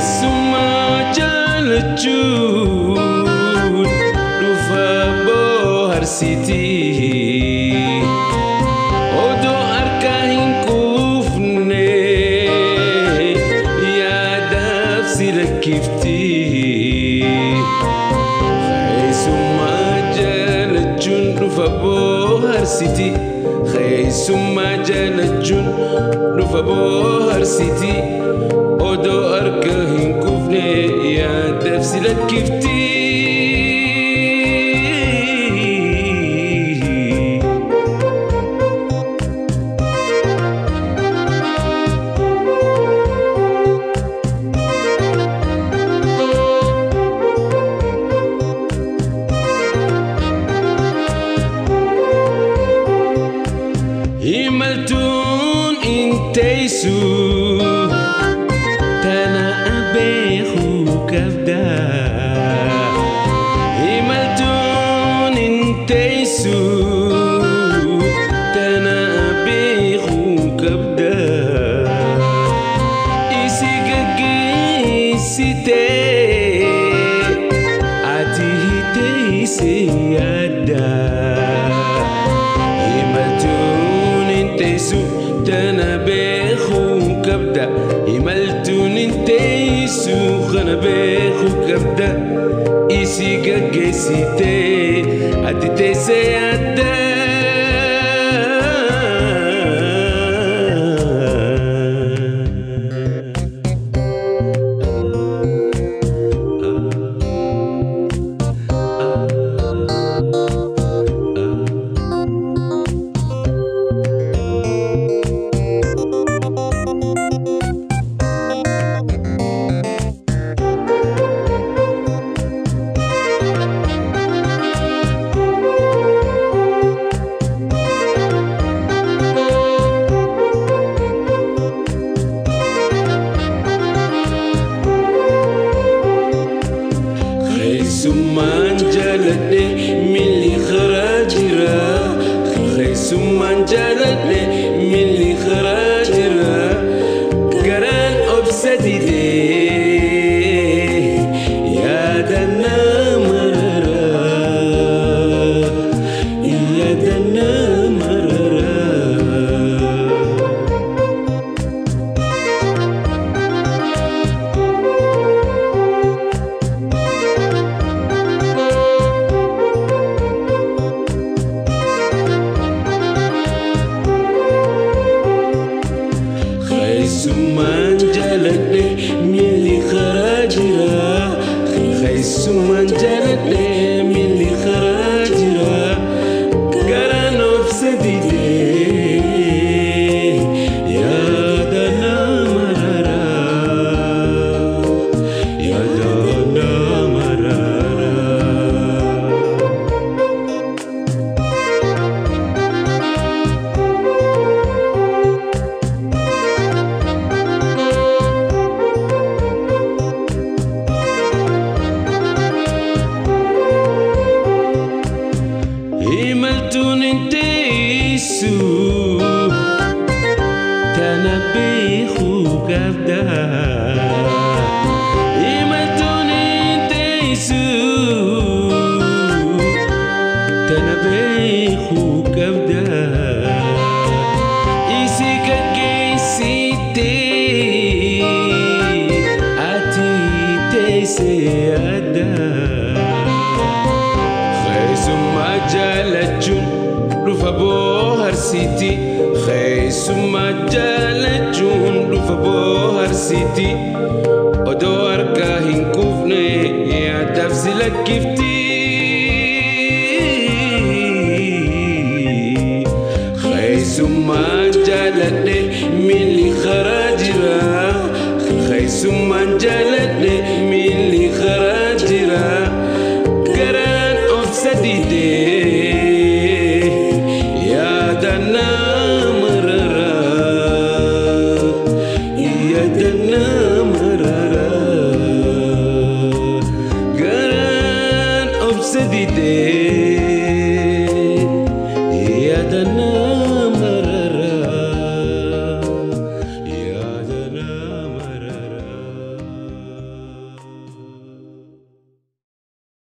Suma jalachun Rufa Bohar City Odo arkahin kufne Yadaf sirakifti Suma jalachun Rufa Bohar City Suma jalachun Rufa Bohar City Odo arkahin kufne Yadaf sirakifti Himaltun inteisu Tana abehu kabda Himaltun inteisu Tana abehu kabda Isi gagi site Ati hite isi ada Tana behu kabda Himaltun inteisu Khana behu kabda Isi gagesite Atite se ada Suman jalatne milli kharajira Suman jalatne milli kharajira Garan obsadide Yadana marara Yadana marara Suman jalatne milli kharajira Suman jalatne milli kharajira Garan obsadide Yadana marara Yadana marara Himaltun inteisu Tana behu kabda Himaltun inteisu Tana behu kabda Isi kagesite Ati teise ada Suma jalachun Rufa Bohar City Suma jalachun Rufa Bohar City Odo arkahin kufne Yadaf silakifti Suma jalatne milli kharajira Suma jalatne milli kharajira Garan obsadide Yadana marara Yadana marara Garan obsadide